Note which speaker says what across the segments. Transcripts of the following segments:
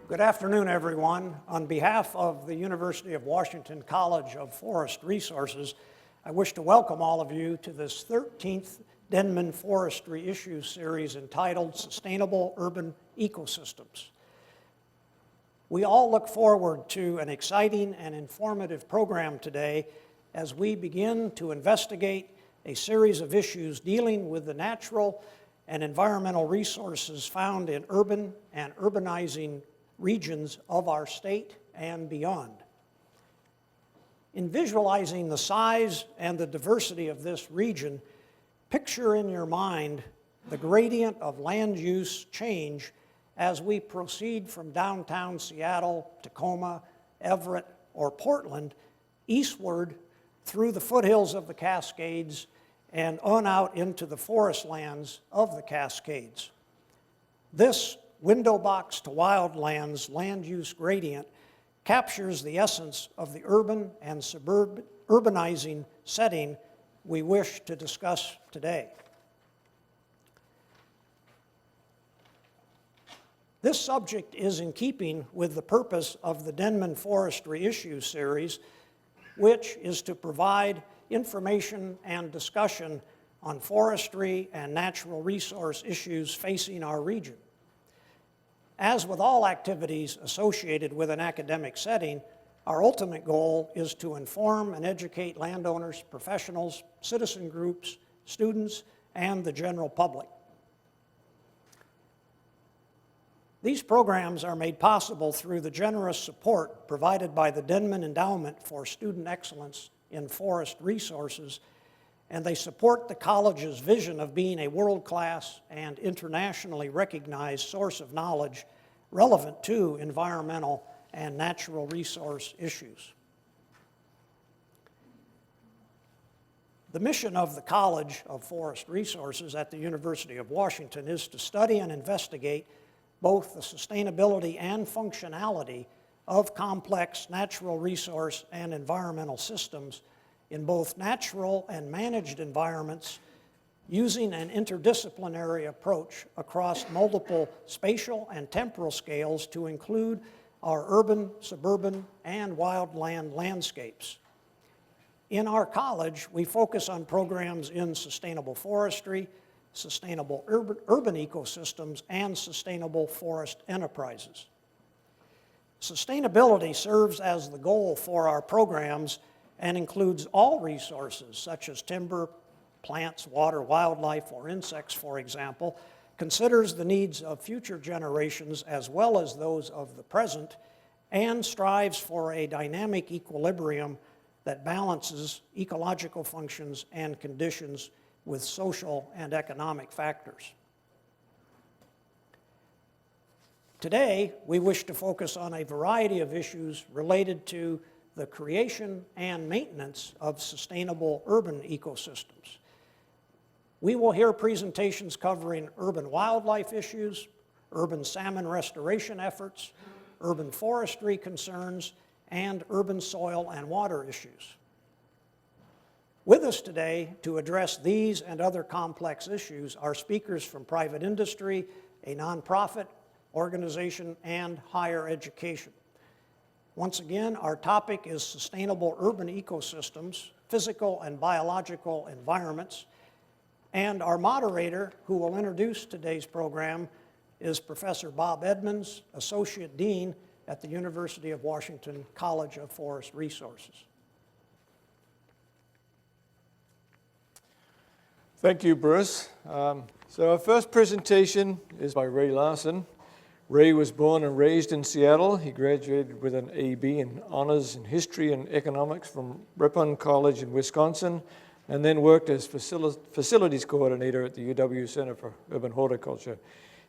Speaker 1: Good afternoon, everyone. On behalf of the University of Washington College of Forest Resources, I wish to welcome all of you to this 13th Denman Forestry Issues series entitled Sustainable Urban Ecosystems. We all look forward to an exciting and informative program today as we begin to investigate a series of issues dealing with the natural and environmental resources found in urban and urbanizing regions of our state and beyond. In visualizing the size and the diversity of this region, picture in your mind the gradient of land use change as we proceed from downtown Seattle, Tacoma, Everett, or Portland eastward through the foothills of the Cascades and on out into the forest lands of the Cascades. This window box to wildlands land use gradient captures the essence of the urban and urbanizing setting we wish to discuss today. This subject is in keeping with the purpose of the Denman Forestry Issues series, which is to provide information and discussion on forestry and natural resource issues facing our region. As with all activities associated with an academic setting, our ultimate goal is to inform and educate landowners, professionals, citizen groups, students, and the general public. These programs are made possible through the generous support provided by the Denman Endowment for Student Excellence in Forest Resources, and they support the college's vision of being a world-class and internationally recognized source of knowledge relevant to environmental and natural resource issues. The mission of the College of Forest Resources at the University of Washington is to study and investigate both the sustainability and functionality of complex natural resource and environmental systems in both natural and managed environments using an interdisciplinary approach across multiple spatial and temporal scales to include our urban, suburban, and wildland landscapes. In our college, we focus on programs in sustainable forestry, sustainable urban ecosystems, and sustainable forest enterprises. Sustainability serves as the goal for our programs and includes all resources such as timber, plants, water, wildlife, or insects, for example, considers the needs of future generations as well as those of the present, and strives for a dynamic equilibrium that balances ecological functions and conditions with social and economic factors. Today, we wish to focus on a variety of issues related to the creation and maintenance of sustainable urban ecosystems. We will hear presentations covering urban wildlife issues, urban salmon restoration efforts, urban forestry concerns, and urban soil and water issues. With us today to address these and other complex issues are speakers from private industry, a nonprofit organization, and higher education. Once again, our topic is sustainable urban ecosystems, physical and biological environments, and our moderator, who will introduce today's program, is Professor Bob Edmonds, Associate Dean at the University of Washington College of Forest Resources.
Speaker 2: Thank you, Bruce. So our first presentation is by Ray Larson. Ray was born and raised in Seattle. He graduated with an AB in Honors in History and Economics from Ripon College in Wisconsin, and then worked as facilities coordinator at the UW Center for Urban Horticulture.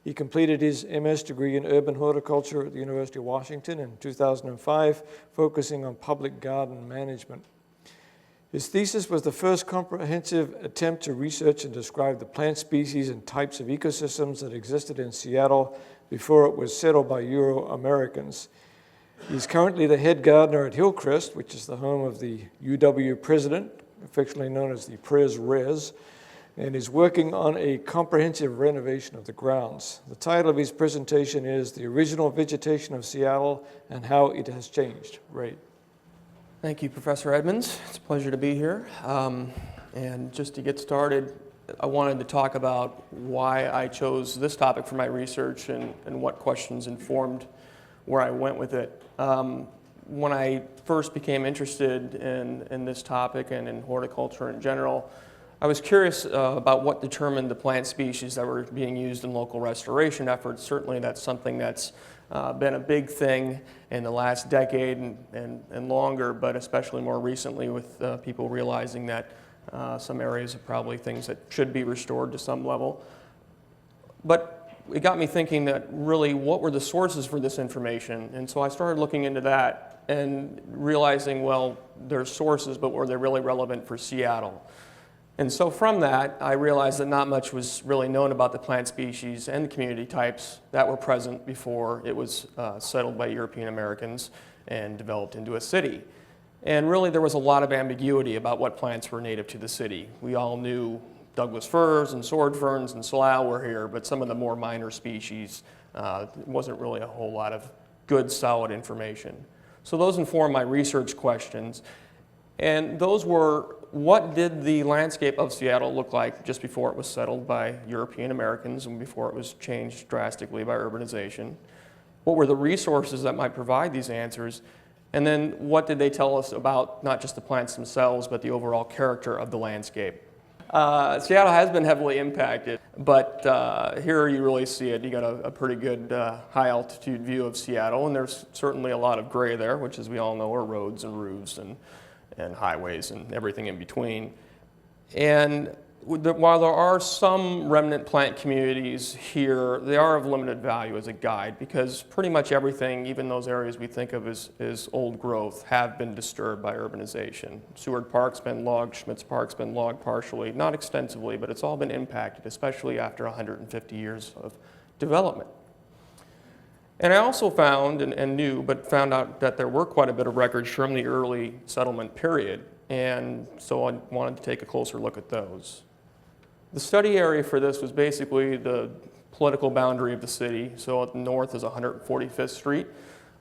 Speaker 2: He completed his MS degree in urban horticulture at the University of Washington in 2005, focusing on public garden management. His thesis was the first comprehensive attempt to research and describe the plant species and types of ecosystems that existed in Seattle before it was settled by Euro-Americans. He's currently the head gardener at Hillcrest, which is the home of the UW president, affectionately known as the Prez Rez, and is working on a comprehensive renovation of the grounds. The title of his presentation is The Original Vegetation of Seattle and How It Has Changed. Ray.
Speaker 3: Thank you, Professor Edmonds. It's a pleasure to be here. And just to get started, I wanted to talk about why I chose this topic for my research and what questions informed where I went with it. When I first became interested in this topic and in horticulture in general, I was curious about what determined the plant species that were being used in local restoration efforts. Certainly that's something that's been a big thing in the last decade and longer, but especially more recently with people realizing that some areas are probably things that should be restored to some level. But it got me thinking that really what were the sources for this information? And so I started looking into that and realizing, well, there's sources, but were they really relevant for Seattle? And so from that, I realized that not much was really known about the plant species and the community types that were present before it was settled by European Americans and developed into a city. And really there was a lot of ambiguity about what plants were native to the city. We all knew Douglas firs and sword ferns and salal were here, but some of the more minor species, wasn't really a whole lot of good, solid information. So those informed my research questions. And those were, what did the landscape of Seattle look like just before it was settled by European Americans and before it was changed drastically by urbanization? What were the resources that might provide these answers? And then what did they tell us about not just the plants themselves, but the overall character of the landscape? Seattle has been heavily impacted, but here you really see it. You got a pretty good high altitude view of Seattle, and there's certainly a lot of gray there, which, as we all know, are roads and roofs and highways and everything in between. And while there are some remnant plant communities here, they are of limited value as a guide because pretty much everything, even those areas we think of as old growth, have been disturbed by urbanization. Seward Park's been logged, Schmitz Park's been logged partially, not extensively, but it's all been impacted, especially after 150 years of development. And I also found, and knew, but found out that there were quite a bit of records from the early settlement period, and so I wanted to take a closer look at those. The study area for this was basically the political boundary of the city. So at the north is 145th Street.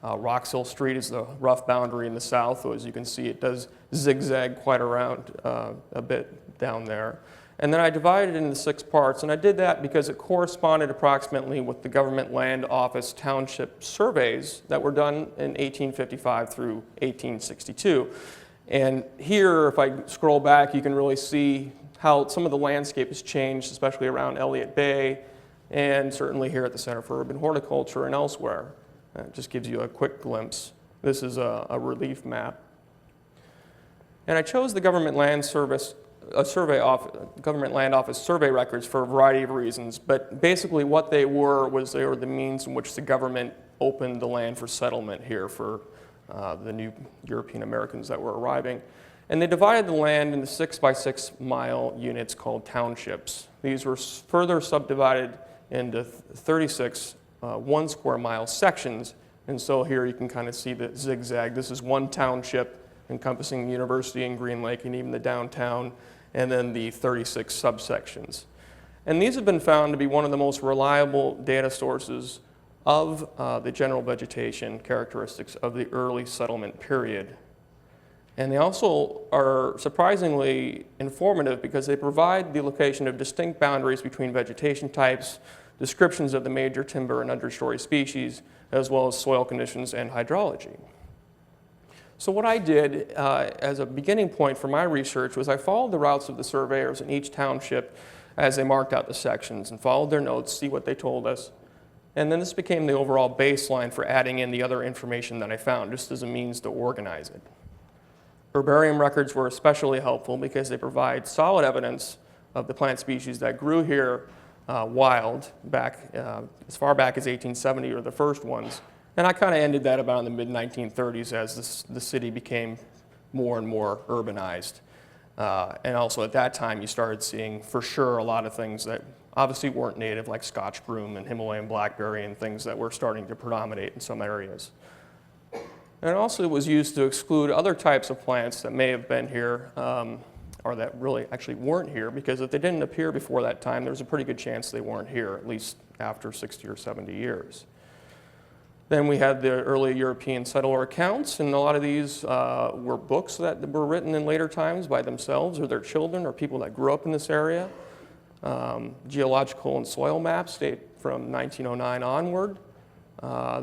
Speaker 3: Roxhill Street is the rough boundary in the south, so as you can see it does zigzag quite around a bit down there. And then I divided it into 6 parts, and I did that because it corresponded approximately with the Government Land Office township surveys that were done in 1855 through 1862. And here, if I scroll back, you can really see how some of the landscape has changed, especially around Elliott Bay, and certainly here at the Center for Urban Horticulture and elsewhere. It just gives you a quick glimpse. This is a relief map. And I chose the Government Land Office survey records for a variety of reasons, but basically what they were the means in which the government opened the land for settlement here for the new European Americans that were arriving. And they divided the land into 6 by 6 mile units called townships. These were further subdivided into 36 1 square mile sections, and so here you can kind of see the zigzag. This is one township encompassing the university and Green Lake and even the downtown, and then the 36 subsections. And these have been found to be one of the most reliable data sources of the general vegetation characteristics of the early settlement period. And they also are surprisingly informative because they provide the location of distinct boundaries between vegetation types, descriptions of the major timber and understory species, as well as soil conditions and hydrology. So what I did as a beginning point for my research was I followed the routes of the surveyors in each township as they marked out the sections and followed their notes, see what they told us. And then this became the overall baseline for adding in the other information that I found, just as a means to organize it. Herbarium records were especially helpful because they provide solid evidence of the plant species that grew here wild back as far back as 1870 or the first ones. And I kind of ended that about in the mid-1930s as the city became more and more urbanized. And also at that time you started seeing for sure a lot of things that obviously weren't native, like Scotch broom and Himalayan blackberry and things that were starting to predominate in some areas. And also it was used to exclude other types of plants that may have been here or that really actually weren't here, because if they didn't appear before that time, there's a pretty good chance they weren't here, at least after 60 or 70 years. Then we had the early European settler accounts, and a lot of these were books that were written in later times by themselves or their children or people that grew up in this area. Geological and soil maps date from 1909 onward.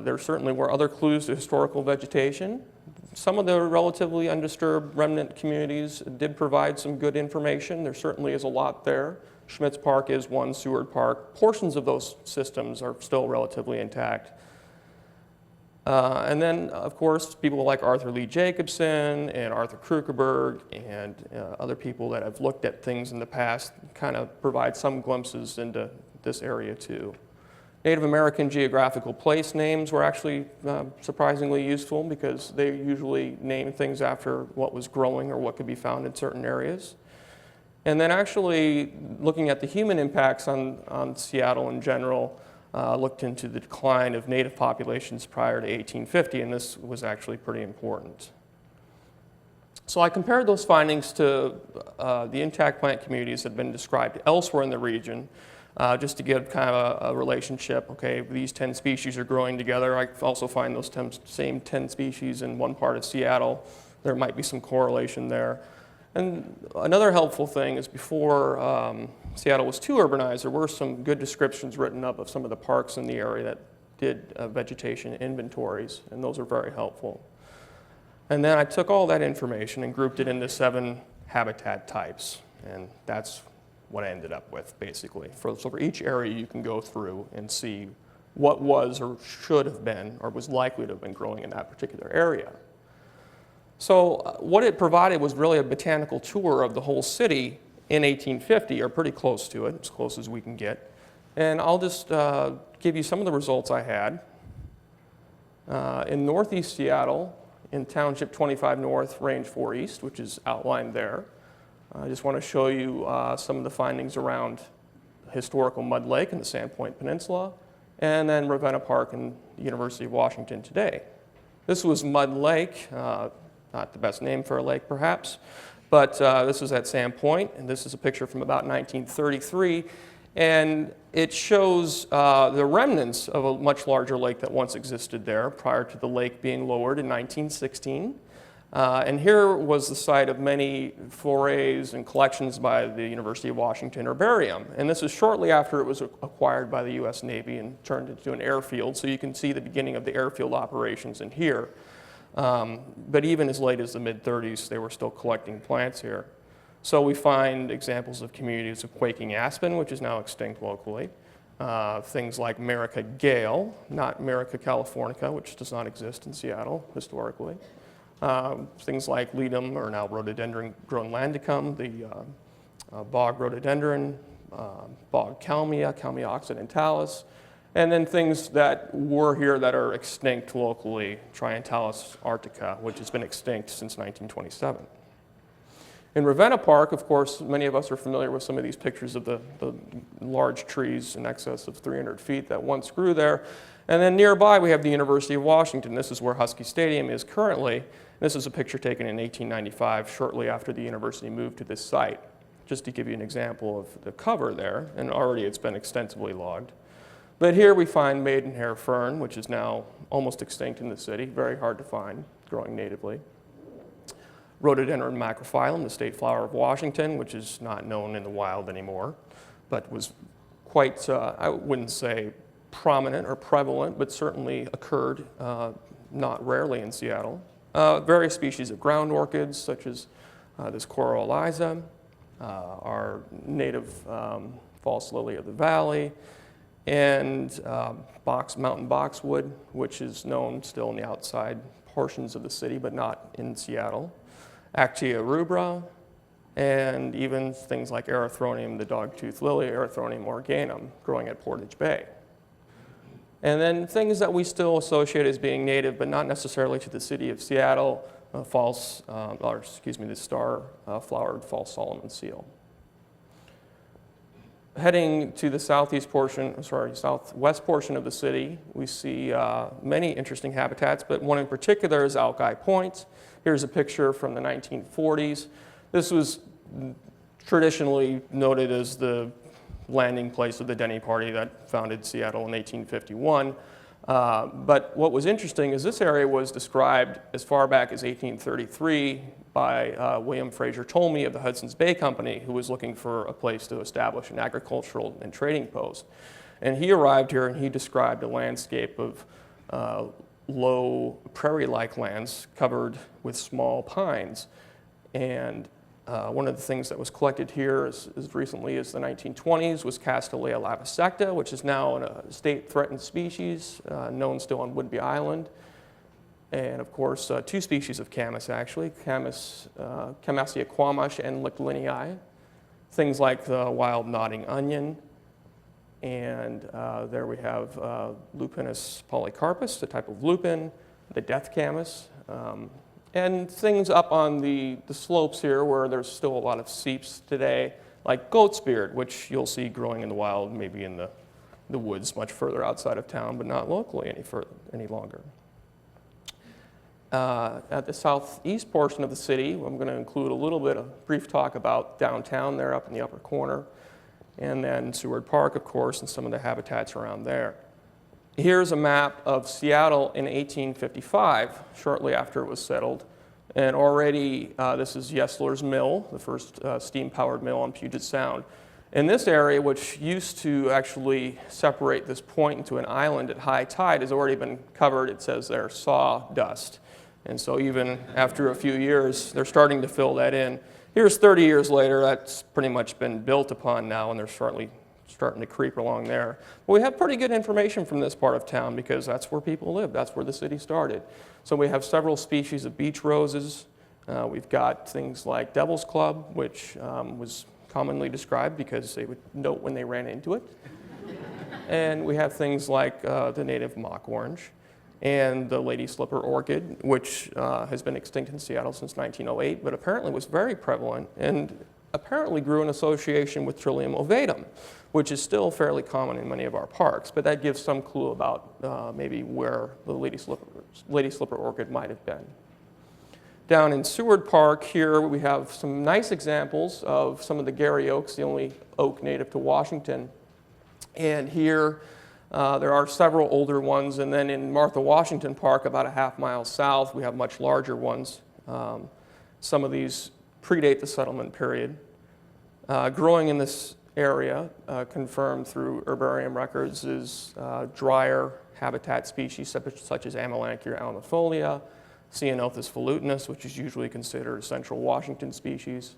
Speaker 3: There certainly were other clues to historical vegetation. Some of the relatively undisturbed remnant communities did provide some good information. There certainly is a lot there. Schmitz Park is one, Seward Park. Portions of those systems are still relatively intact. And then, of course, people like Arthur Lee Jacobson and Arthur Krukerberg and other people that have looked at things in the past kind of provide some glimpses into this area too. Native American geographical place names were actually surprisingly useful, because they usually name things after what was growing or what could be found in certain areas. And then actually looking at the human impacts on Seattle in general, looked into the decline of native populations prior to 1850, and this was actually pretty important. So I compared those findings to the intact plant communities that have been described elsewhere in the region, just to get kind of a relationship. Okay, these 10 species are growing together. I also find those same 10 species in one part of Seattle. There might be some correlation there. And another helpful thing is before Seattle was too urbanized, there were some good descriptions written up of some of the parks in the area that did vegetation inventories, and those are very helpful. And then I took all that information and grouped it into 7 habitat types, and that's what I ended up with, basically. So for each area, you can go through and see what was or should have been or was likely to have been growing in that particular area. So what it provided was really a botanical tour of the whole city in 1850, or pretty close to it, as close as we can get. And I'll just give you some of the results I had. In northeast Seattle, in Township 25 North, Range 4 East, which is outlined there, I just want to show you some of the findings around historical Mud Lake in the Sandpoint Peninsula, and then Ravenna Park and the University of Washington today. This was Mud Lake, not the best name for a lake perhaps, but this was at Sandpoint, and this is a picture from about 1933, and it shows the remnants of a much larger lake that once existed there prior to the lake being lowered in 1916. And here was the site of many forays and collections by the University of Washington Herbarium. And this is shortly after it was acquired by the U.S. Navy and turned into an airfield. So you can see the beginning of the airfield operations in here. But even as late as the mid-30s, they were still collecting plants here. So we find examples of communities of quaking aspen, which is now extinct locally. Things like Marica gale, not Marica californica, which does not exist in Seattle historically. Things like ledum, or now rhododendron groenlandicum, the bog rhododendron, bog kalmia, Kalmia occidentalis, and then things that were here that are extinct locally, Trientalis arctica, which has been extinct since 1927. In Ravenna Park, of course, many of us are familiar with some of these pictures of the large trees in excess of 300 feet that once grew there. And then nearby we have the University of Washington. This is where Husky Stadium is currently. This is a picture taken in 1895, shortly after the university moved to this site, just to give you an example of the cover there, and already it's been extensively logged. But here we find maidenhair fern, which is now almost extinct in the city, very hard to find, growing natively. Rhododendron macrophyllum, the state flower of Washington, which is not known in the wild anymore, but was quite, I wouldn't say prominent or prevalent, but certainly occurred not rarely in Seattle. Various species of ground orchids, such as this Coralliza, our native false lily of the valley, and mountain boxwood, which is known still in the outside portions of the city, but not in Seattle. Actea rubra, and even things like Erythronium, the dogtooth lily, Erythronium organum, growing at Portage Bay. And then things that we still associate as being native, but not necessarily to the city of Seattle, the star-flowered false Solomon seal. Heading to the southwest portion of the city, we see many interesting habitats, but one in particular is Alki Point. Here's a picture from the 1940s. This was traditionally noted as the landing place of the Denny Party that founded Seattle in 1851. But what was interesting is this area was described as far back as 1833 by William Fraser Ptolemy of the Hudson's Bay Company, who was looking for a place to establish an agricultural and trading post. And he arrived here and he described a landscape of low prairie-like lands covered with small pines. And one of the things that was collected here as recently as the 1920s was Castanea lavisecta, which is now a state-threatened species, known still on Whidbey Island. And of course, two species of camas actually, Camassia quamash and Lichtlinii. Things like the wild nodding onion. And there we have Lupinus polycarpus, the type of lupin, the death camas. And things up on the slopes here where there's still a lot of seeps today, like goat's beard, which you'll see growing in the wild, maybe in the woods much further outside of town, but not locally any longer. At the southeast portion of the city, I'm going to include a little bit of brief talk about downtown there up in the upper corner, and then Seward Park, of course, and some of the habitats around there. Here's a map of Seattle in 1855, shortly after it was settled. And already, this is Yesler's Mill, the first steam-powered mill on Puget Sound. And this area, which used to actually separate this point into an island at high tide, has already been covered, it says there, sawdust. And so even after a few years, they're starting to fill that in. Here's 30 years later, that's pretty much been built upon now, and they're starting to creep along there. But we have pretty good information from this part of town because that's where people live. That's where the city started. So we have several species of beach roses. We've got things like Devil's Club, which was commonly described because they would note when they ran into it. And we have things like the native mock orange and the lady slipper orchid, which has been extinct in Seattle since 1908, but apparently was very prevalent and apparently grew in association with Trillium ovatum, which is still fairly common in many of our parks, but that gives some clue about maybe where the lady slipper orchid might have been. Down in Seward Park here, we have some nice examples of some of the Gary oaks, the only oak native to Washington. And here, there are several older ones, and then in Martha Washington Park, about a half-mile south, we have much larger ones. Some of these predate the settlement period. Growing in this area, confirmed through herbarium records, is drier habitat species such as Amelanchier alnifolia, Ceanothus velutinus, which is usually considered a central Washington species.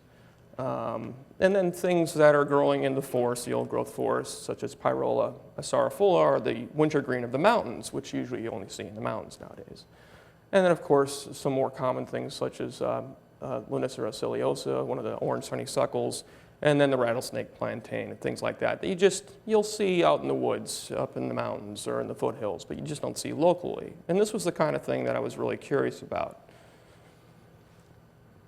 Speaker 3: And then things that are growing in the forest, the old growth forests, such as Pyrola acerifula, or the wintergreen of the mountains, which usually you only see in the mountains nowadays. And then, of course, some more common things such as Lunicera ciliosa, one of the orange honeysuckles, and then the rattlesnake plantain and things like that you'll see out in the woods, up in the mountains or in the foothills, but you just don't see locally. And this was the kind of thing that I was really curious about.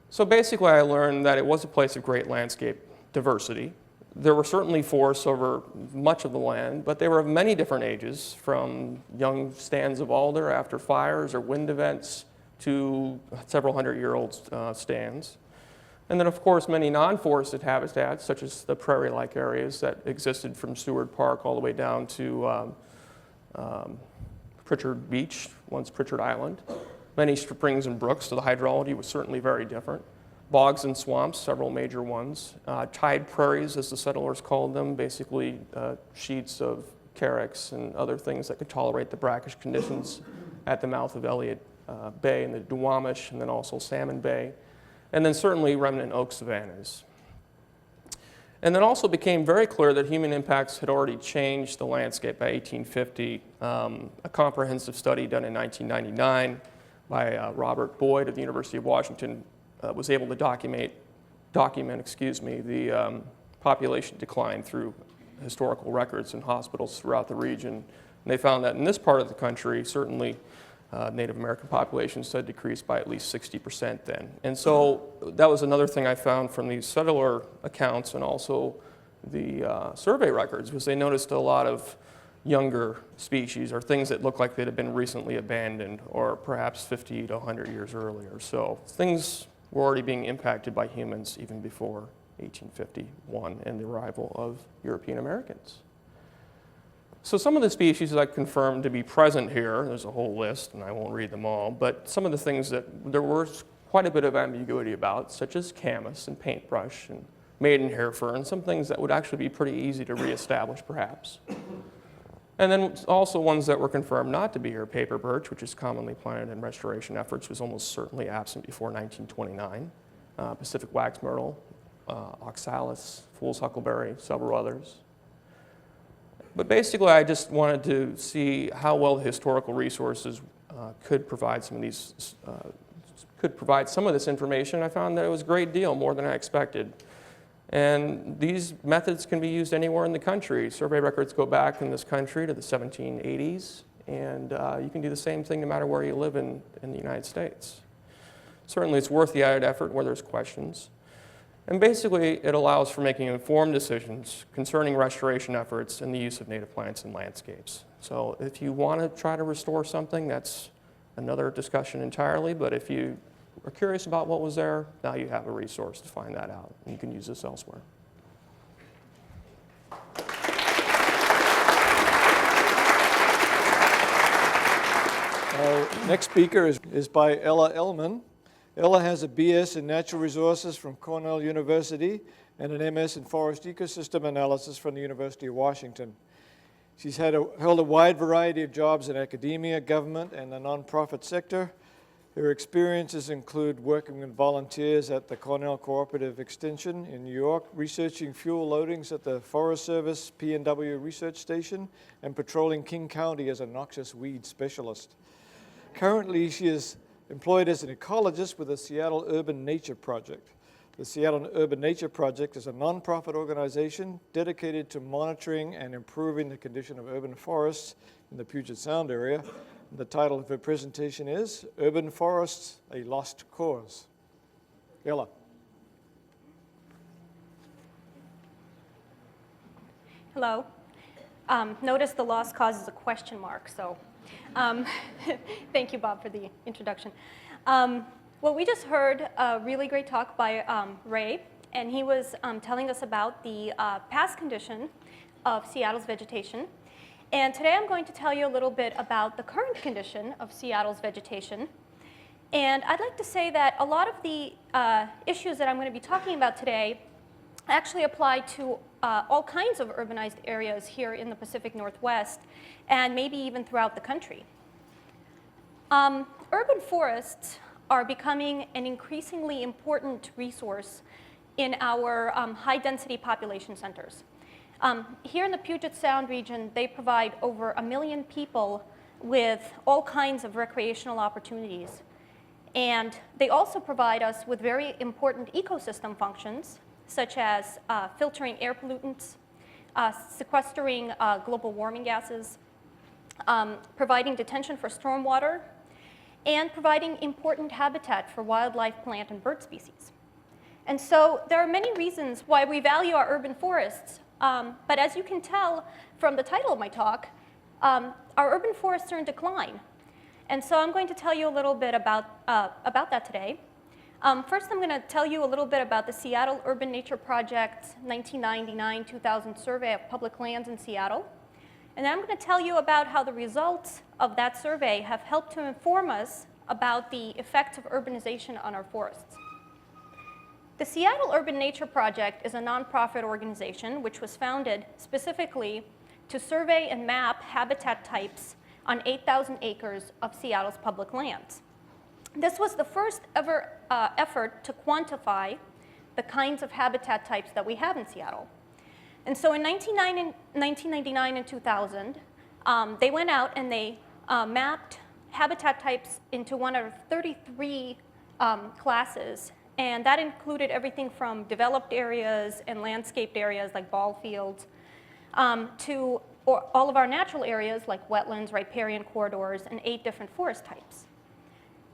Speaker 3: So basically, I learned that it was a place of great landscape diversity. There were certainly forests over much of the land, but they were of many different ages, from young stands of alder after fires or wind events to several hundred-year-old stands. And then, of course, many non-forested habitats, such as the prairie-like areas that existed from Seward Park all the way down to Pritchard Beach, once Pritchard Island. Many springs and brooks, so the hydrology was certainly very different. Bogs and swamps, several major ones. Tide prairies, as the settlers called them, basically sheets of carex and other things that could tolerate the brackish conditions at the mouth of Elliott Bay and the Duwamish, and then also Salmon Bay. And then certainly remnant oak savannas. And then also became very clear that human impacts had already changed the landscape by 1850. A comprehensive study done in 1999 by Robert Boyd of the University of Washington was able to document the population decline through historical records in hospitals throughout the region. And they found that in this part of the country, certainly Native American populations had decreased by at least 60% then. And so that was another thing I found from these settler accounts and also the survey records, was they noticed a lot of younger species or things that looked like they'd have been recently abandoned or perhaps 50 to 100 years earlier. So things were already being impacted by humans even before 1851 and the arrival of European Americans. So some of the species I confirmed to be present here, there's a whole list and I won't read them all, but some of the things that there was quite a bit of ambiguity about, such as camas and paintbrush and maiden hair fern, some things that would actually be pretty easy to reestablish perhaps. And then also ones that were confirmed not to be here, paper birch, which is commonly planted in restoration efforts, was almost certainly absent before 1929, Pacific wax myrtle, oxalis, fool's huckleberry, several others. But basically, I just wanted to see how well the historical resources could provide some of these, could provide some of this information. I found that it was a great deal, more than I expected. And these methods can be used anywhere in the country. Survey records go back in this country to the 1780s, and you can do the same thing no matter where you live in the United States. Certainly, it's worth the added effort where there's questions. And basically, it allows for making informed decisions concerning restoration efforts and the use of native plants and landscapes. So if you want to try to restore something, that's another discussion entirely, but if you are curious about what was there, now you have a resource to find that out, and you can use this elsewhere.
Speaker 2: Our next speaker is by Ella Ellman. Ella has a BS in Natural Resources from Cornell University and an MS in Forest Ecosystem Analysis from the University of Washington. She's held a wide variety of jobs in academia, government, and the nonprofit sector. Her experiences include working with volunteers at the Cornell Cooperative Extension in New York, researching fuel loadings at the Forest Service P&W Research Station, and patrolling King County as a noxious weed specialist. Currently, she is employed as an ecologist with the Seattle Urban Nature Project. The Seattle Urban Nature Project is a nonprofit organization dedicated to monitoring and improving the condition of urban forests in the Puget Sound area. The title of her presentation is Urban Forests, a Lost Cause. Ella.
Speaker 4: Hello. Notice the lost cause is a question mark, so thank you, Bob, for the introduction. Well, we just heard a really great talk by Ray, and he was telling us about the past condition of Seattle's vegetation. And today I'm going to tell you a little bit about the current condition of Seattle's vegetation. And I'd like to say that a lot of the issues that I'm going to be talking about today actually apply to all kinds of urbanized areas here in the Pacific Northwest, and maybe even throughout the country. Urban forests are becoming an increasingly important resource in our high-density population centers. Here in the Puget Sound region, they provide over 1 million people with all kinds of recreational opportunities. And they also provide us with very important ecosystem functions, such as filtering air pollutants, sequestering global warming gases, providing detention for stormwater, and providing important habitat for wildlife, plant, and bird species. And so there are many reasons why we value our urban forests, but as you can tell from the title of my talk, our urban forests are in decline. And so I'm going to tell you a little bit about that today. First, I'm going to tell you a little bit about the Seattle Urban Nature Project 1999-2000 survey of public lands in Seattle. And then I'm going to tell you about how the results of that survey have helped to inform us about the effects of urbanization on our forests. The Seattle Urban Nature Project is a nonprofit organization which was founded specifically to survey and map habitat types on 8,000 acres of Seattle's public lands. This was the first ever effort to quantify the kinds of habitat types that we have in Seattle. And so in 1999 and 2000, they went out and they mapped habitat types into one of 33 classes. And that included everything from developed areas and landscaped areas like ball fields to all of our natural areas like wetlands, riparian corridors, and 8 different forest types.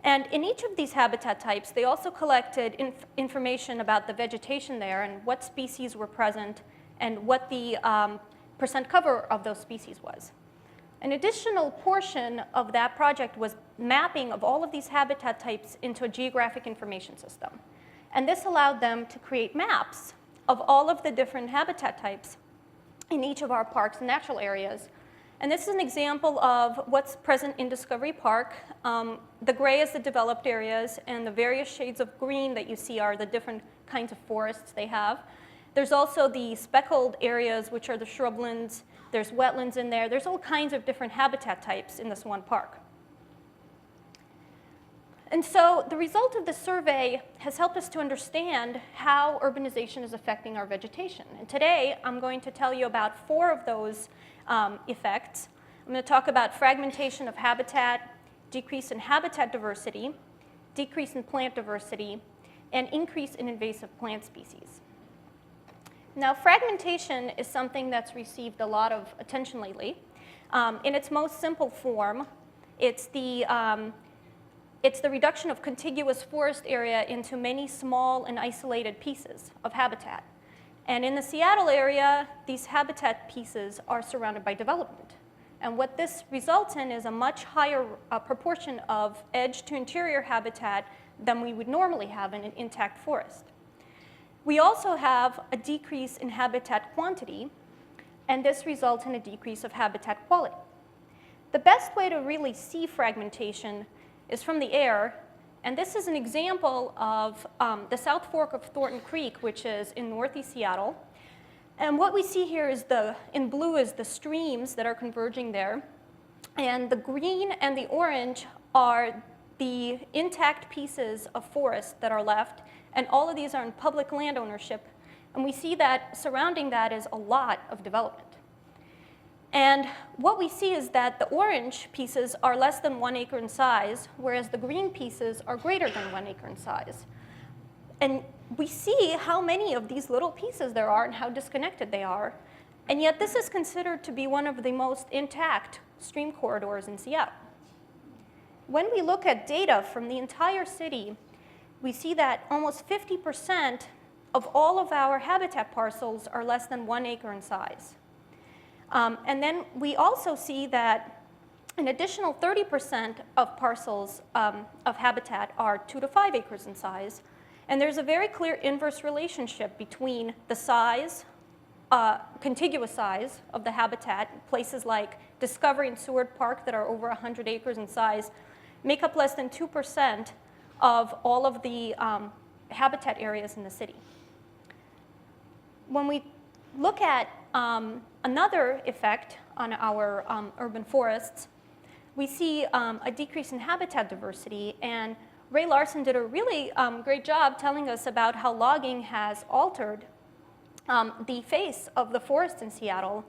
Speaker 4: And in each of these habitat types, they also collected information about the vegetation there and what species were present and what the percent cover of those species was. An additional portion of that project was mapping of all of these habitat types into a geographic information system. And this allowed them to create maps of all of the different habitat types in each of our parks and natural areas. And this is an example of what's present in Discovery Park. The gray is the developed areas, and the various shades of green that you see are the different kinds of forests they have. There's also the speckled areas, which are the shrublands. There's wetlands in there. There's all kinds of different habitat types in this one park. And so the result of this survey has helped us to understand how urbanization is affecting our vegetation. And today, I'm going to tell you about 4 of those effects. I'm going to talk about fragmentation of habitat, decrease in habitat diversity, decrease in plant diversity, and increase in invasive plant species. Now, fragmentation is something that's received a lot of attention lately. In its most simple form, it's the reduction of contiguous forest area into many small and isolated pieces of habitat. And in the Seattle area, these habitat pieces are surrounded by development. And what this results in is a much higher proportion of edge to interior habitat than we would normally have in an intact forest. We also have a decrease in habitat quantity, and this results in a decrease of habitat quality. The best way to really see fragmentation is from the air, and this is an example of the South Fork of Thornton Creek, which is in northeast Seattle. And what we see here is in blue is the streams that are converging there, and the green and the orange are the intact pieces of forest that are left, and all of these are in public land ownership. And we see that surrounding that is a lot of development. And what we see is that the orange pieces are less than 1 acre in size, whereas the green pieces are greater than 1 acre in size. And we see how many of these little pieces there are and how disconnected they are. And yet this is considered to be one of the most intact stream corridors in Seattle. When we look at data from the entire city, we see that almost 50% of all of our habitat parcels are less than 1 acre in size. And then we also see that an additional 30% of parcels of habitat are 2 to 5 acres in size. And there's a very clear inverse relationship between the size, contiguous size of the habitat. Places like Discovery and Seward Park that are over 100 acres in size make up less than 2% of all of the habitat areas in the city. When we look at another effect on our urban forests, we see a decrease in habitat diversity. And Ray Larson did a really great job telling us about how logging has altered the face of the forest in Seattle.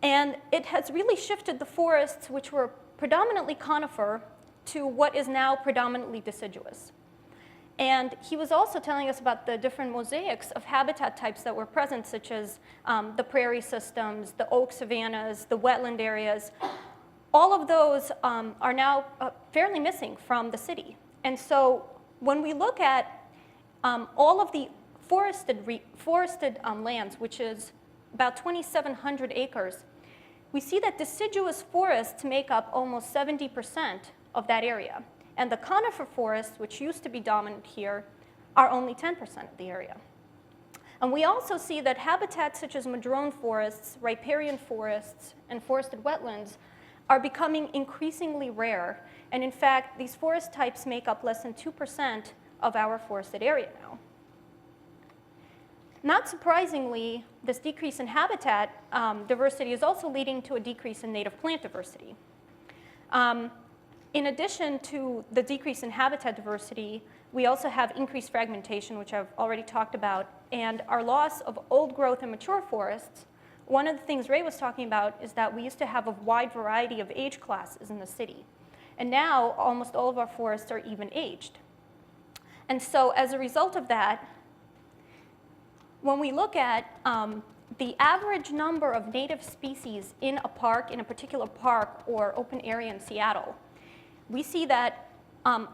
Speaker 4: And it has really shifted the forests, which were predominantly conifer, to what is now predominantly deciduous. And he was also telling us about the different mosaics of habitat types that were present, such as the prairie systems, the oak savannas, the wetland areas. All of those are now fairly missing from the city. And so when we look at all of the forested lands, which is about 2,700 acres, we see that deciduous forests make up almost 70% of that area. And the conifer forests, which used to be dominant here, are only 10% of the area. And we also see that habitats such as madrone forests, riparian forests, and forested wetlands are becoming increasingly rare. And in fact, these forest types make up less than 2% of our forested area now. Not surprisingly, this decrease in habitat diversity is also leading to a decrease in native plant diversity. In addition to the decrease in habitat diversity, we also have increased fragmentation, which I've already talked about, and our loss of old growth and mature forests. One of the things Ray was talking about is that we used to have a wide variety of age classes in the city. And now, almost all of our forests are even aged. And so as a result of that, when we look at the average number of native species in a park, in a particular park or open area in Seattle, we see that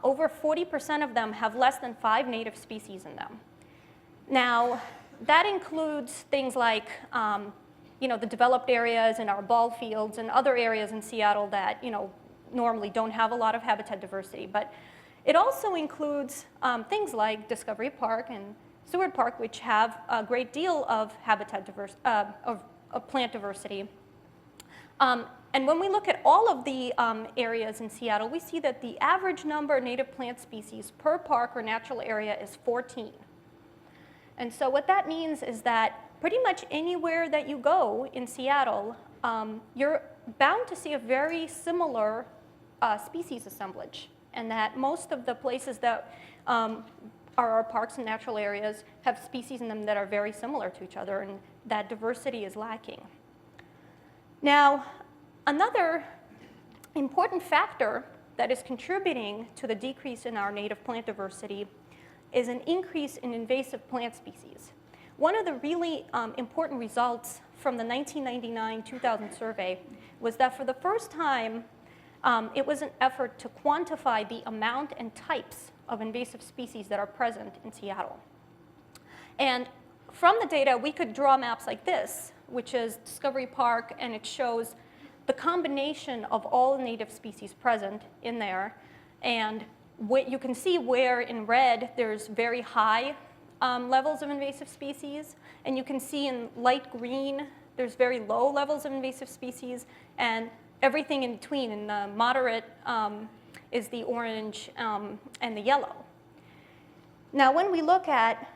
Speaker 4: over 40% of them have less than 5 native species in them. Now, that includes things like the developed areas and our ball fields and other areas in Seattle that, normally don't have a lot of habitat diversity. But it also includes things like Discovery Park and Seward Park, which have a great deal of habitat of plant diversity. And when we look at all of the areas in Seattle, we see that the average number of native plant species per park or natural area is 14. And so what that means is that pretty much anywhere that you go in Seattle, you're bound to see a very similar species assemblage, and that most of the places that are our parks and natural areas have species in them that are very similar to each other, and that diversity is lacking. Now, another important factor that is contributing to the decrease in our native plant diversity is an increase in invasive plant species. One of the really important results from the 1999-2000 survey was that for the first time, it was an effort to quantify the amount and types of invasive species that are present in Seattle. And from the data, we could draw maps like this, which is Discovery Park, and it shows the combination of all native species present in there. And what you can see where in red there's very high levels of invasive species, and you can see in light green there's very low levels of invasive species, and everything in between in the moderate is the orange and the yellow. Now, when we look at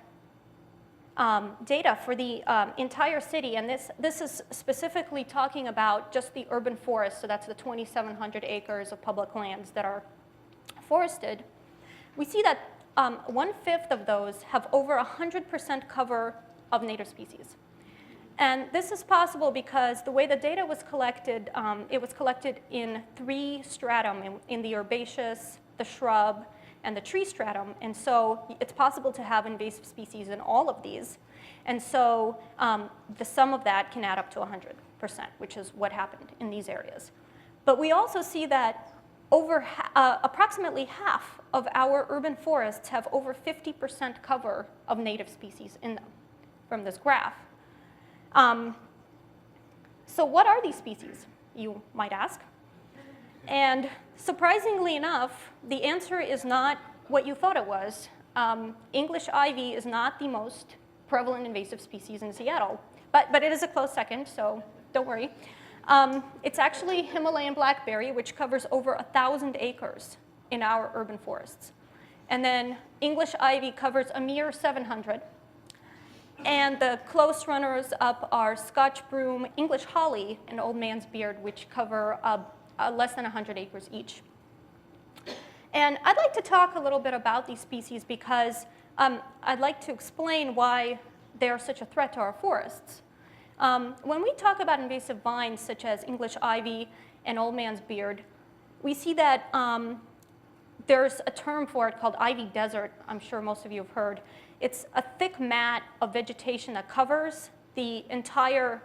Speaker 4: data for the entire city, and this is specifically talking about just the urban forest, so that's the 2,700 acres of public lands that are forested, we see that 1/5 of those have over 100% cover of native species. And this is possible because the way the data was collected, it was collected in 3 stratum, in the herbaceous, the shrub, and the tree stratum. And so it's possible to have invasive species in all of these. And so the sum of that can add up to 100%, which is what happened in these areas. But we also see that approximately half of our urban forests have over 50% cover of native species in them from this graph. So what are these species, you might ask? And surprisingly enough, the answer is not what you thought it was. English ivy is not the most prevalent invasive species in Seattle, but it is a close second, so don't worry. It's actually Himalayan blackberry, which covers over 1,000 acres in our urban forests. And then English ivy covers a mere 700. And the close runners up are Scotch broom, English holly, and old man's beard, which cover less than 100 acres each. And I'd like to talk a little bit about these species because I'd like to explain why they are such a threat to our forests. When we talk about invasive vines such as English ivy and old man's beard, we see that there's a term for it called ivy desert. I'm sure most of you have heard. It's a thick mat of vegetation that covers the entire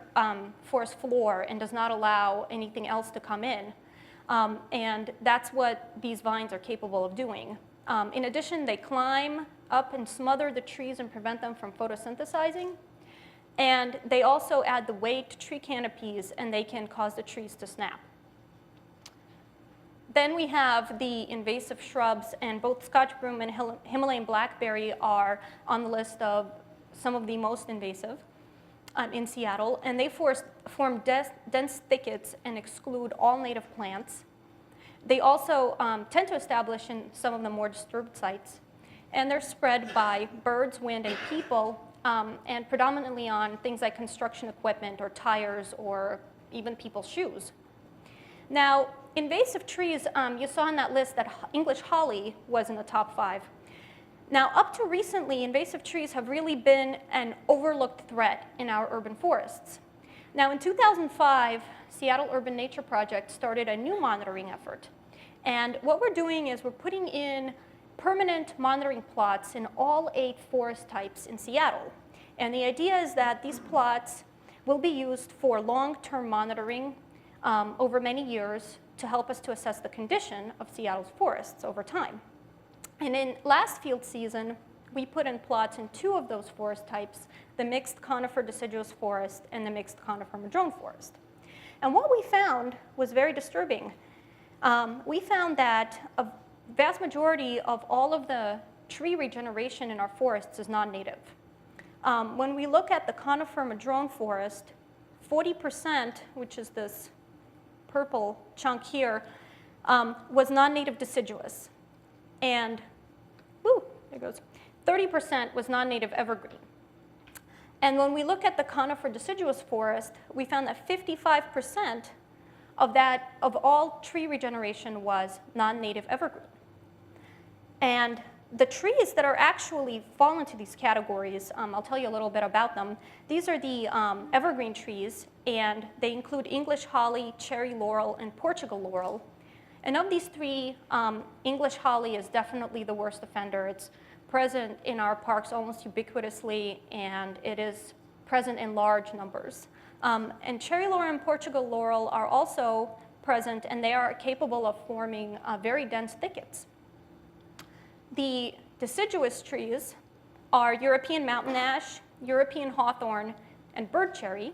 Speaker 4: forest floor and does not allow anything else to come in. And that's what these vines are capable of doing. In addition, they climb up and smother the trees and prevent them from photosynthesizing. And they also add the weight to tree canopies, and they can cause the trees to snap. Then we have the invasive shrubs, and both Scotch broom and Himalayan blackberry are on the list of some of the most invasive in Seattle, and they form dense thickets and exclude all native plants. They also tend to establish in some of the more disturbed sites, and they're spread by birds, wind, and people, and predominantly on things like construction equipment or tires or even people's shoes. Now, invasive trees, you saw in that list that English holly was in the top 5. Now, up to recently, invasive trees have really been an overlooked threat in our urban forests. Now, in 2005, Seattle Urban Nature Project started a new monitoring effort. And what we're doing is we're putting in permanent monitoring plots in all 8 forest types in Seattle. And the idea is that these plots will be used for long-term monitoring over many years to help us to assess the condition of Seattle's forests over time. And in last field season, we put in plots in 2 of those forest types, the mixed conifer deciduous forest and the mixed conifer madrone forest. And what we found was very disturbing. We found that a vast majority of all of the tree regeneration in our forests is non-native. When we look at the conifer madrone forest, 40%, which is this purple chunk here, was non-native deciduous. And, woo, there goes, 30% was non-native evergreen. And when we look at the conifer deciduous forest, we found that 55% of all tree regeneration was non-native evergreen. And the trees that are actually fall into these categories, I'll tell you a little bit about them. These are the evergreen trees, and they include English holly, cherry laurel, and Portugal laurel. And of these 3, English holly is definitely the worst offender. It's present in our parks almost ubiquitously, and it is present in large numbers. And cherry laurel and Portugal laurel are also present, and they are capable of forming very dense thickets. The deciduous trees are European mountain ash, European hawthorn, and bird cherry,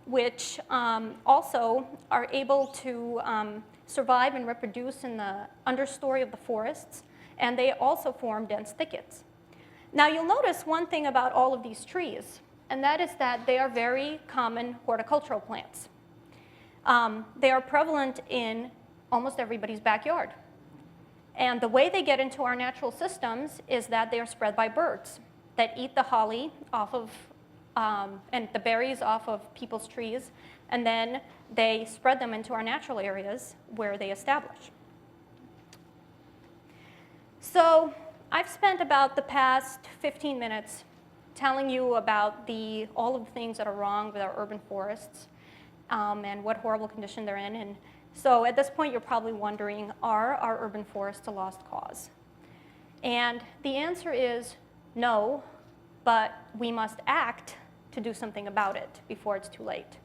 Speaker 4: which also are able to survive and reproduce in the understory of the forests, and they also form dense thickets. Now you'll notice one thing about all of these trees, and that is that they are very common horticultural plants. They are prevalent in almost everybody's backyard. And the way they get into our natural systems is that they are spread by birds that eat the holly off of, and the berries off of people's trees, and then they spread them into our natural areas where they establish. So I've spent about the past 15 minutes telling you about all of the things that are wrong with our urban forests and what horrible condition they're in. And so at this point, you're probably wondering, are our urban forests a lost cause? And the answer is no, but we must act to do something about it before it's too late.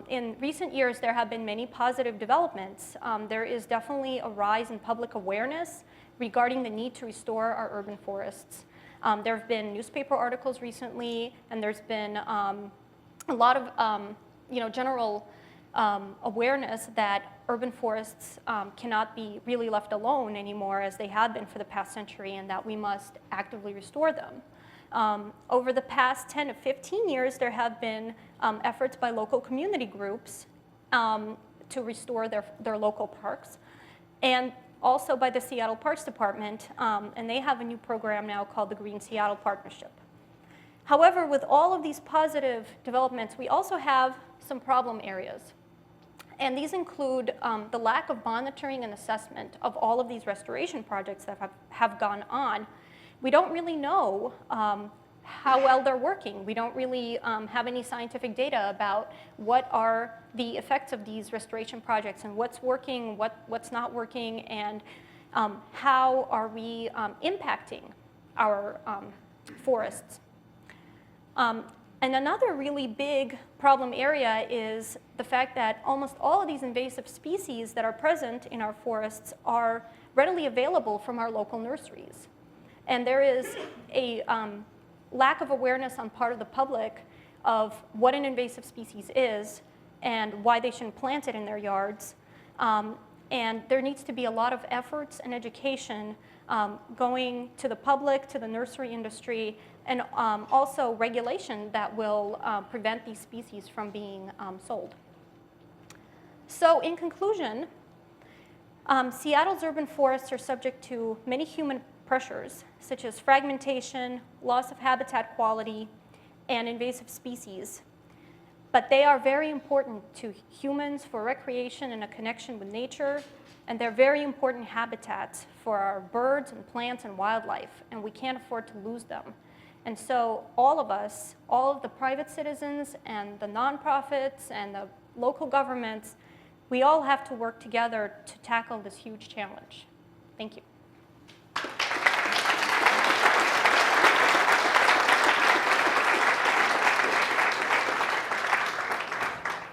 Speaker 4: In recent years, there have been many positive developments. There is definitely a rise in public awareness regarding the need to restore our urban forests. There have been newspaper articles recently, and there's been a lot of general awareness that urban forests cannot be really left alone anymore as they have been for the past century, and that we must actively restore them. Over the past 10 to 15 years, there have been efforts by local community groups to restore their local parks, and also by the Seattle Parks Department, and they have a new program now called the Green Seattle Partnership. However, with all of these positive developments, we also have some problem areas. And these include the lack of monitoring and assessment of all of these restoration projects that have gone on. We don't really know how well they're working. We don't really have any scientific data about what are the effects of these restoration projects and what's working, what's not working, and how are we impacting our forests. And another really big problem area is the fact that almost all of these invasive species that are present in our forests are readily available from our local nurseries. And there is a lack of awareness on part of the public of what an invasive species is and why they shouldn't plant it in their yards. And there needs to be a lot of efforts and education going to the public, to the nursery industry, and also regulation that will prevent these species from being sold. So in conclusion, Seattle's urban forests are subject to many human pressures, such as fragmentation, loss of habitat quality, and invasive species. But they are very important to humans for recreation and a connection with nature, and they're very important habitats for our birds and plants and wildlife, and we can't afford to lose them. And so all of us, all of the private citizens and the nonprofits and the local governments, we all have to work together to tackle this huge challenge. Thank you.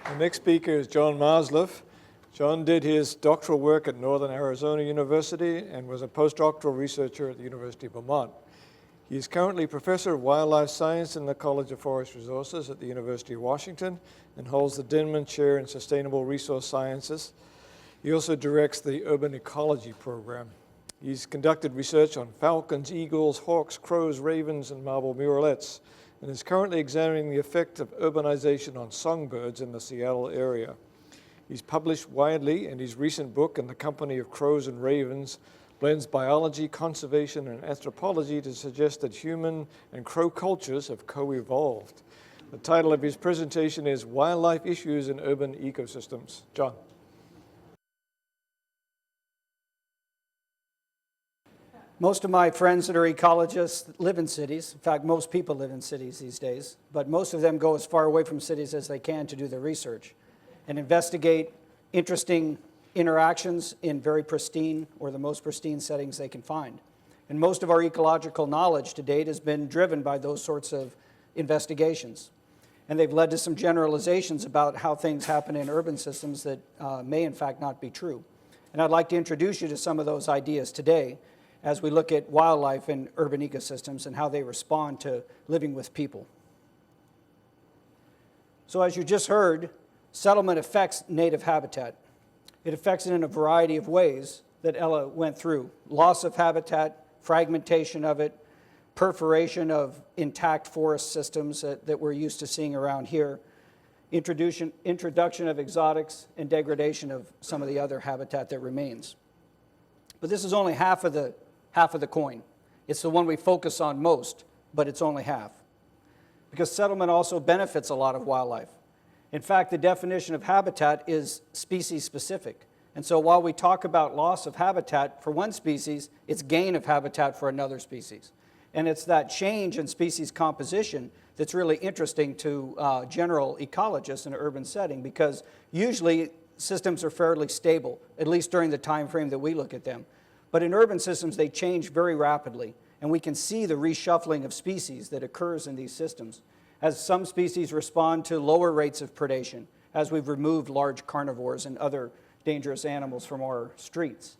Speaker 2: The next speaker is John Marsliff. John did his doctoral work at Northern Arizona University and was a postdoctoral researcher at the University of Vermont. He is currently Professor of Wildlife Science in the College of Forest Resources at the University of Washington and holds the Denman Chair in Sustainable Resource Sciences. He also directs the Urban Ecology Program. He's conducted research on falcons, eagles, hawks, crows, ravens, and marble murrelets, and is currently examining the effect of urbanization on songbirds in the Seattle area. He's published widely, and his recent book, In the Company of Crows and Ravens, blends biology, conservation, and anthropology to suggest that human and crow cultures have co-evolved. The title of his presentation is Wildlife Issues in Urban Ecosystems. John.
Speaker 5: Most of my friends that are ecologists live in cities. In fact, most people live in cities these days, but most of them go as far away from cities as they can to do their research and investigate interesting interactions in very pristine or the most pristine settings they can find. And most of our ecological knowledge to date has been driven by those sorts of investigations. And they've led to some generalizations about how things happen in urban systems that may in fact not be true. And I'd like to introduce you to some of those ideas today as we look at wildlife in urban ecosystems and how they respond to living with people. So as you just heard, settlement affects native habitat. It affects it in a variety of ways that Ella went through. Loss of habitat, fragmentation of it, perforation of intact forest systems that we're used to seeing around here, introduction of exotics, and degradation of some of the other habitat that remains. But this is only half of the coin. It's the one we focus on most, but it's only half. Because settlement also benefits a lot of wildlife. In fact, the definition of habitat is species specific. And so while we talk about loss of habitat for one species, it's gain of habitat for another species. And it's that change in species composition that's really interesting to general ecologists in an urban setting, because usually systems are fairly stable, at least during the time frame that we look at them. But in urban systems, they change very rapidly, and we can see the reshuffling of species that occurs in these systems as some species respond to lower rates of predation, as we've removed large carnivores and other dangerous animals from our streets,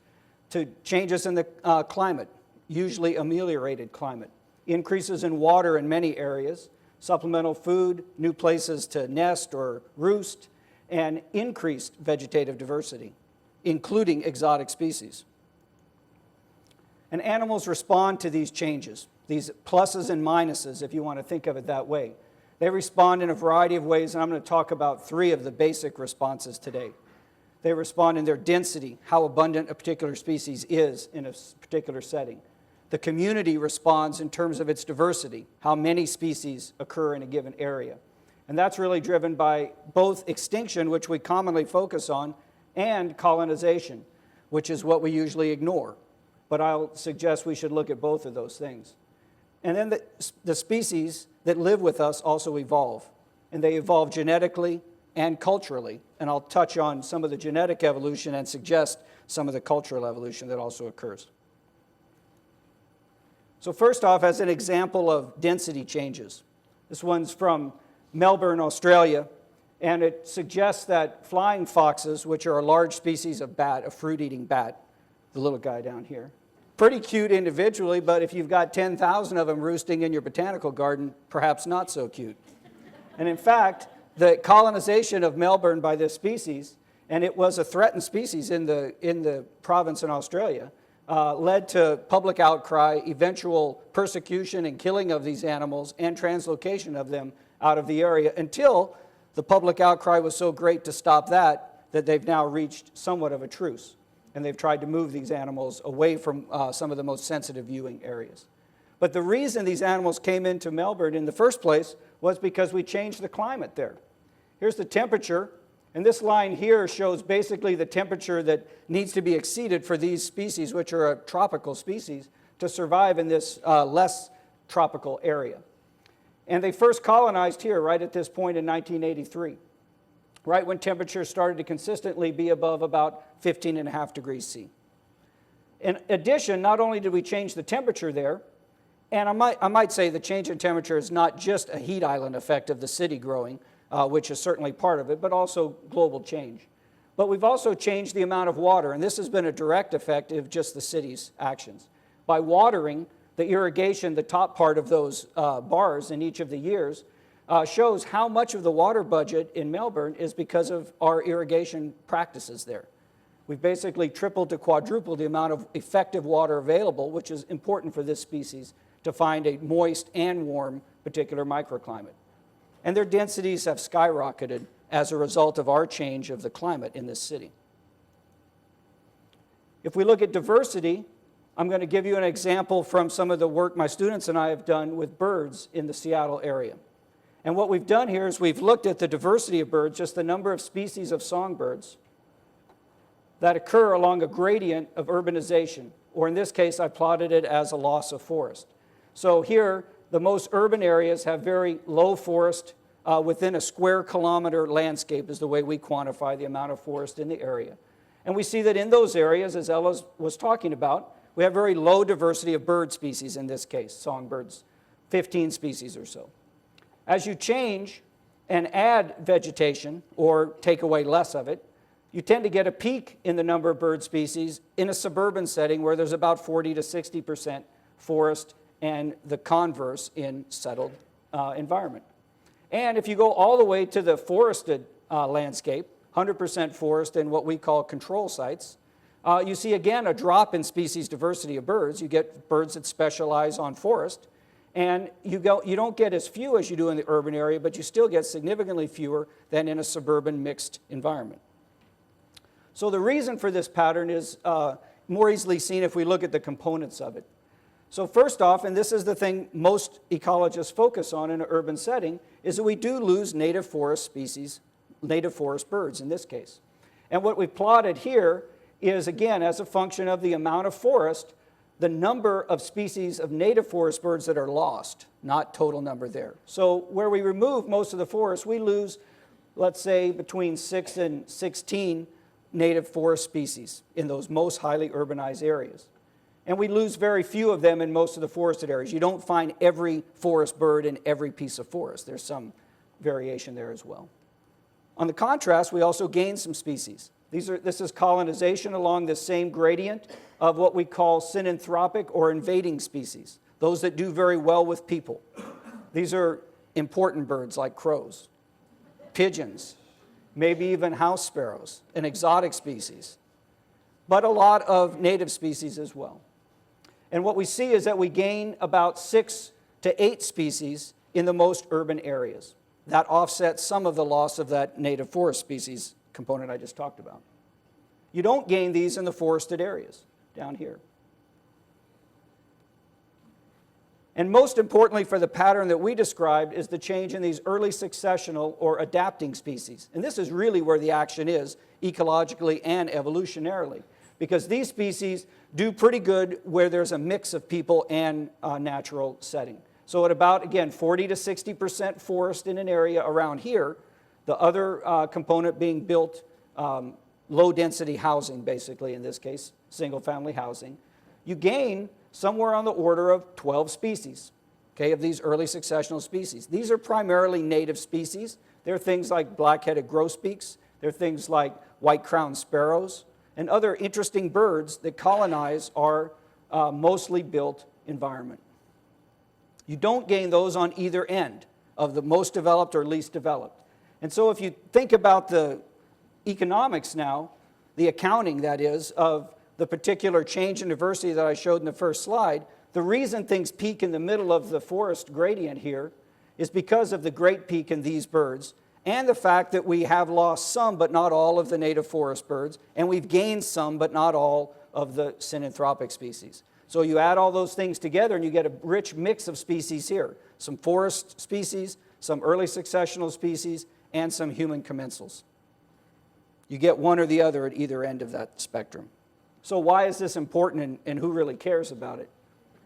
Speaker 5: to changes in the climate, usually ameliorated climate, increases in water in many areas, supplemental food, new places to nest or roost, and increased vegetative diversity, including exotic species. And animals respond to these changes, these pluses and minuses, if you want to think of it that way. They respond in a variety of ways, and I'm going to talk about 3 of the basic responses today. They respond in their density, how abundant a particular species is in a particular setting. The community responds in terms of its diversity, how many species occur in a given area. And that's really driven by both extinction, which we commonly focus on, and colonization, which is what we usually ignore. But I'll suggest we should look at both of those things. And then the species that live with us also evolve. And they evolve genetically and culturally. And I'll touch on some of the genetic evolution and suggest some of the cultural evolution that also occurs. So first off, as an example of density changes, this one's from Melbourne, Australia, and it suggests that flying foxes, which are a large species of bat, a fruit-eating bat, the little guy down here, pretty cute individually, but if you've got 10,000 of them roosting in your botanical garden, perhaps not so cute. And in fact, the colonization of Melbourne by this species, and it was a threatened species in the province in Australia, led to public outcry, eventual persecution and killing of these animals, and translocation of them out of the area, until the public outcry was so great to stop that they've now reached somewhat of a truce. And they've tried to move these animals away from some of the most sensitive viewing areas. But the reason these animals came into Melbourne in the first place was because we changed the climate there. Here's the temperature, and this line here shows basically the temperature that needs to be exceeded for these species, which are a tropical species, to survive in this less tropical area. And they first colonized here right at this point in 1983. Right when temperatures started to consistently be above about 15.5 degrees C. In addition, not only did we change the temperature there, and I might say the change in temperature is not just a heat island effect of the city growing, which is certainly part of it, but also global change. But we've also changed the amount of water, and this has been a direct effect of just the city's actions. By watering, the irrigation, the top part of those bars in each of the years, shows how much of the water budget in Melbourne is because of our irrigation practices there. We've basically tripled to quadrupled the amount of effective water available, which is important for this species to find a moist and warm particular microclimate. And their densities have skyrocketed as a result of our change of the climate in this city. If we look at diversity, I'm going to give you an example from some of the work my students and I have done with birds in the Seattle area. And what we've done here is we've looked at the diversity of birds, just the number of species of songbirds that occur along a gradient of urbanization, or in this case, I plotted it as a loss of forest. So here, the most urban areas have very low forest within a square kilometer landscape is the way we quantify the amount of forest in the area. And we see that in those areas, as Ella was talking about, we have very low diversity of bird species in this case, songbirds, 15 species or so. As you change and add vegetation or take away less of it, you tend to get a peak in the number of bird species in a suburban setting where there's about 40 to 60% forest and the converse in settled environment. And if you go all the way to the forested landscape, 100% forest in what we call control sites, you see again a drop in species diversity of birds. You get birds that specialize on forest, and you don't get as few as you do in the urban area, but you still get significantly fewer than in a suburban mixed environment. So the reason for this pattern is more easily seen if we look at the components of it. So first off, and this is the thing most ecologists focus on in an urban setting, is that we do lose native forest species, native forest birds in this case. And what we've plotted here is, again, as a function of the amount of forest, the number of species of native forest birds that are lost, not total number there. So where we remove most of the forest, we lose, let's say, between 6 and 16 native forest species in those most highly urbanized areas. And we lose very few of them in most of the forested areas. You don't find every forest bird in every piece of forest. There's some variation there as well. On the contrast, we also gain some species. This is colonization along the same gradient of what we call synanthropic or invading species, those that do very well with people. These are important birds like crows, pigeons, maybe even house sparrows, an exotic species, but a lot of native species as well. And what we see is that we gain about 6 to 8 species in the most urban areas. That offsets some of the loss of that native forest species component I just talked about. You don't gain these in the forested areas down here. And most importantly for the pattern that we described is the change in these early successional or adapting species. And this is really where the action is ecologically and evolutionarily, because these species do pretty good where there's a mix of people and natural setting. So at about, again, 40 to 60% forest in an area around here, the other component being built low-density housing, basically, in this case, single-family housing, you gain somewhere on the order of 12 species, okay, of these early successional species. These are primarily native species. They're things like black-headed grosbeaks. They're things like white-crowned sparrows and other interesting birds that colonize our mostly built environment. You don't gain those on either end of the most developed or least developed. And so if you think about the economics now, the accounting, that is, of the particular change in diversity that I showed in the first slide, the reason things peak in the middle of the forest gradient here is because of the great peak in these birds and the fact that we have lost some but not all of the native forest birds, and we've gained some but not all of the synanthropic species. So you add all those things together and you get a rich mix of species here. Some forest species, some early successional species, and some human commensals. You get one or the other at either end of that spectrum. So why is this important and who really cares about it?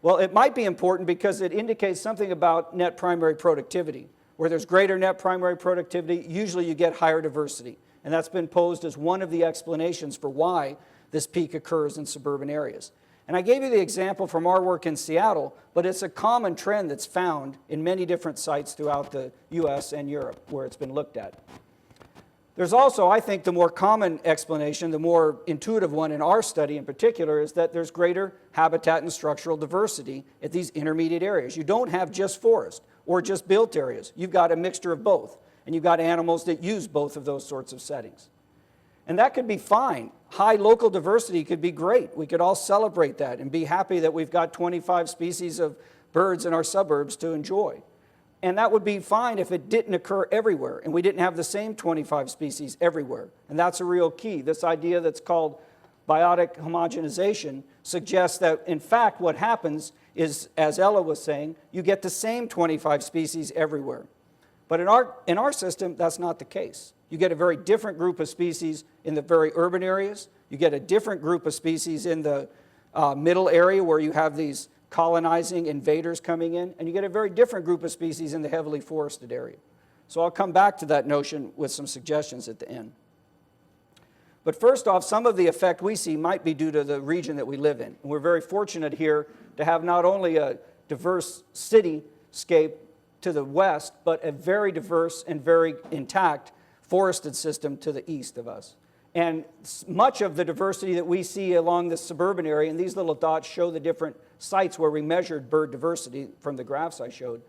Speaker 5: Well, it might be important because it indicates something about net primary productivity. Where there's greater net primary productivity, usually you get higher diversity. And that's been posed as one of the explanations for why this peak occurs in suburban areas. And I gave you the example from our work in Seattle, but it's a common trend that's found in many different sites throughout the US and Europe where it's been looked at. There's also, I think, the more common explanation, the more intuitive one in our study in particular, is that there's greater habitat and structural diversity at these intermediate areas. You don't have just forest or just built areas. You've got a mixture of both, and you've got animals that use both of those sorts of settings. And that could be fine. High local diversity could be great. We could all celebrate that and be happy that we've got 25 species of birds in our suburbs to enjoy. And that would be fine if it didn't occur everywhere and we didn't have the same 25 species everywhere. And that's a real key. This idea that's called biotic homogenization suggests that, in fact, what happens is, as Ella was saying, you get the same 25 species everywhere. But in our system, that's not the case. You get a very different group of species in the very urban areas. You get a different group of species in the middle area where you have these colonizing invaders coming in, and you get a very different group of species in the heavily forested area. So I'll come back to that notion with some suggestions at the end. But first off, some of the effect we see might be due to the region that we live in. And we're very fortunate here to have not only a diverse cityscape to the west, but a very diverse and very intact forested system to the east of us. And much of the diversity that we see along the suburban area, and these little dots show the different sites where we measured bird diversity from the graphs I showed.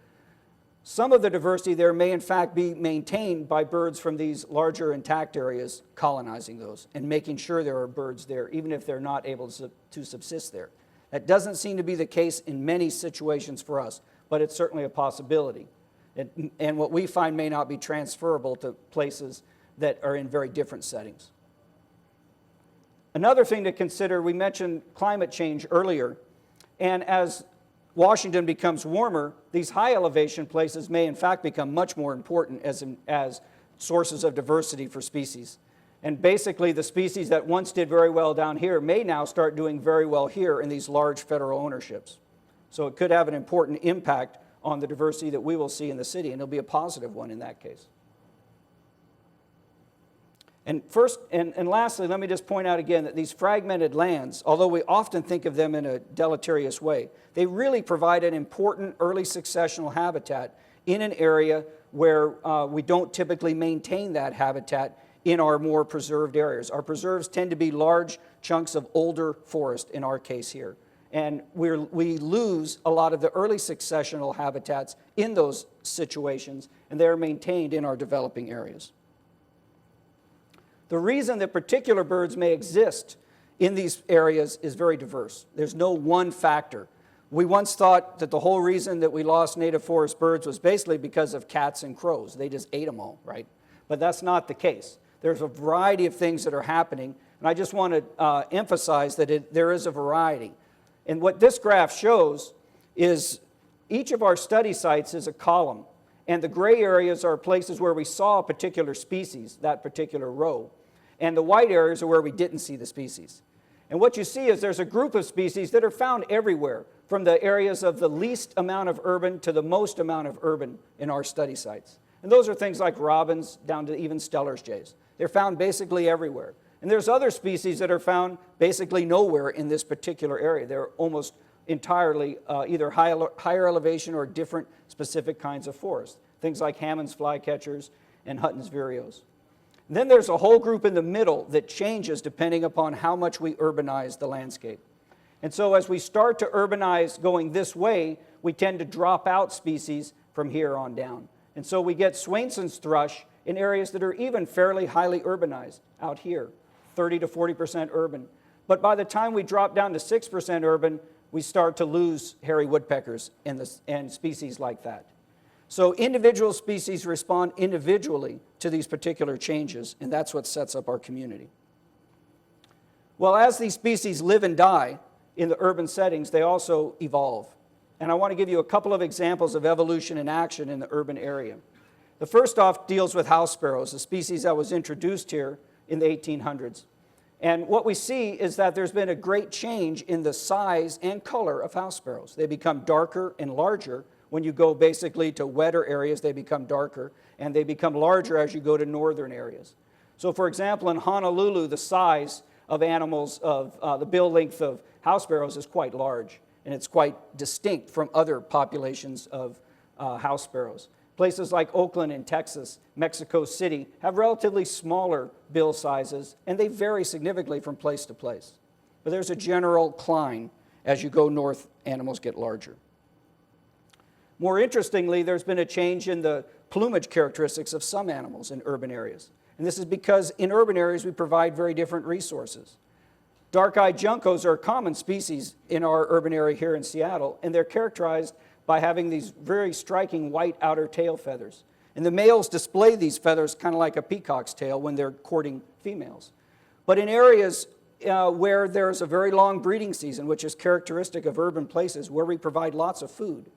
Speaker 5: Some of the diversity there may in fact be maintained by birds from these larger intact areas colonizing those and making sure there are birds there, even if they're not able to subsist there. That doesn't seem to be the case in many situations for us, but it's certainly a possibility. And what we find may not be transferable to places that are in very different settings. Another thing to consider, we mentioned climate change earlier, and as Washington becomes warmer, these high elevation places may in fact become much more important as sources of diversity for species. And basically the species that once did very well down here may now start doing very well here in these large federal ownerships. So it could have an important impact on the diversity that we will see in the city, and it'll be a positive one in that case. And first, and lastly, let me just point out again that these fragmented lands, although we often think of them in a deleterious way, they really provide an important early successional habitat in an area where we don't typically maintain that habitat in our more preserved areas. Our preserves tend to be large chunks of older forest in our case here. And we lose a lot of the early successional habitats in those situations, and they're maintained in our developing areas. The reason that particular birds may exist in these areas is very diverse. There's no one factor. We once thought that the whole reason that we lost native forest birds was basically because of cats and crows. They just ate them all, right? But that's not the case. There's a variety of things that are happening, and I just want to emphasize that there is a variety. And what this graph shows is each of our study sites is a column, and the gray areas are places where we saw a particular species, that particular row. And the white areas are where we didn't see the species. And what you see is there's a group of species that are found everywhere, from the areas of the least amount of urban to the most amount of urban in our study sites. And those are things like robins down to even Steller's jays. They're found basically everywhere. And there's other species that are found basically nowhere in this particular area. They're almost entirely either higher elevation or different specific kinds of forest. Things like Hammond's flycatchers and Hutton's vireos. Then there's a whole group in the middle that changes depending upon how much we urbanize the landscape. And so as we start to urbanize going this way, we tend to drop out species from here on down. And so we get Swainson's thrush in areas that are even fairly highly urbanized out here, 30 to 40% urban. But by the time we drop down to 6% urban, we start to lose hairy woodpeckers and species like that. So individual species respond individually to these particular changes, and that's what sets up our community. Well, as these species live and die in the urban settings, they also evolve. And I want to give you a couple of examples of evolution in action in the urban area. The first off deals with house sparrows, a species that was introduced here in the 1800s. And what we see is that there's been a great change in the size and color of house sparrows. They become darker and larger. When you go basically to wetter areas, they become darker, and they become larger as you go to northern areas. So for example, in Honolulu, the size of animals, of the bill length of house sparrows is quite large, and it's quite distinct from other populations of house sparrows. Places like Oakland in Texas, Mexico City, have relatively smaller bill sizes, and they vary significantly from place to place. But there's a general decline. As you go north, animals get larger. More interestingly, there's been a change in the plumage characteristics of some animals in urban areas. And this is because in urban areas we provide very different resources. Dark-eyed juncos are a common species in our urban area here in Seattle, and they're characterized by having these very striking white outer tail feathers. And the males display these feathers kind of like a peacock's tail when they're courting females. But in areas where there's a very long breeding season, which is characteristic of urban places where we provide lots of food,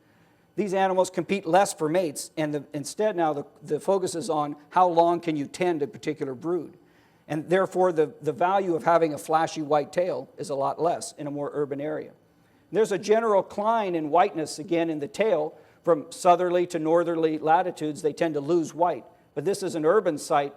Speaker 5: these animals compete less for mates, and instead now the focus is on how long can you tend a particular brood. And therefore, the value of having a flashy white tail is a lot less in a more urban area. There's a general decline in whiteness, again, in the tail. From southerly to northerly latitudes, they tend to lose white. But this is an urban site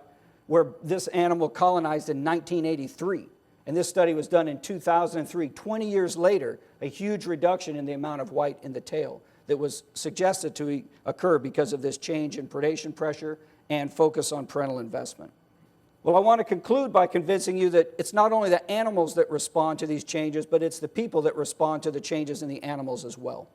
Speaker 5: where this animal colonized in 1983. And this study was done in 2003. 20 years later, a huge reduction in the amount of white in the tail that was suggested to occur because of this change in predation pressure and focus on parental investment. Well, I want to conclude by convincing you that it's not only the animals that respond to these changes, but it's the people that respond to the changes in the animals as well.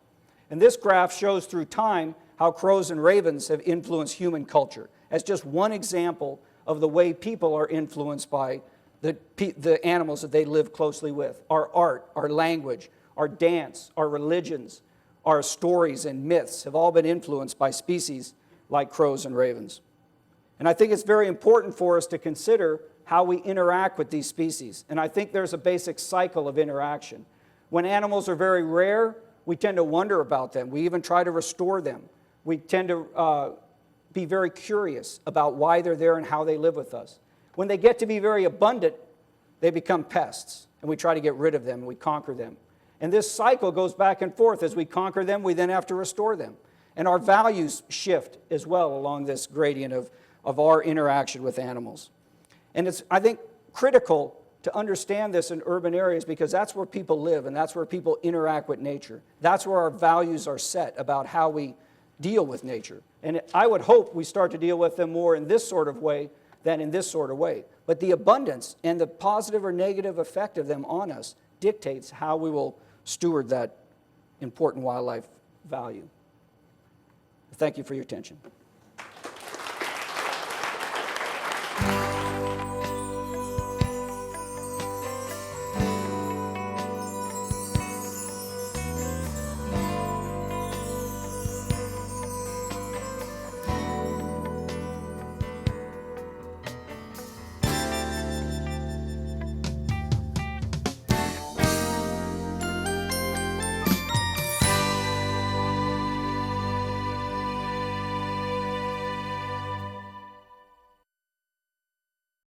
Speaker 5: And this graph shows through time how crows and ravens have influenced human culture, as just one example of the way people are influenced by the animals that they live closely with. Our art, our language, our dance, our religions, our stories and myths have all been influenced by species like crows and ravens. And I think it's very important for us to consider how we interact with these species. And I think there's a basic cycle of interaction. When animals are very rare, we tend to wonder about them. We even try to restore them. We tend to be very curious about why they're there and how they live with us. When they get to be very abundant, they become pests, and we try to get rid of them, and we conquer them. And this cycle goes back and forth. As we conquer them, we then have to restore them. And our values shift as well along this gradient of our interaction with animals. And it's, I think, critical to understand this in urban areas because that's where people live and that's where people interact with nature. That's where our values are set about how we deal with nature. And I would hope we start to deal with them more in this sort of way than in this sort of way. But the abundance and the positive or negative effect of them on us dictates how we will steward that important wildlife value. Thank you for your attention.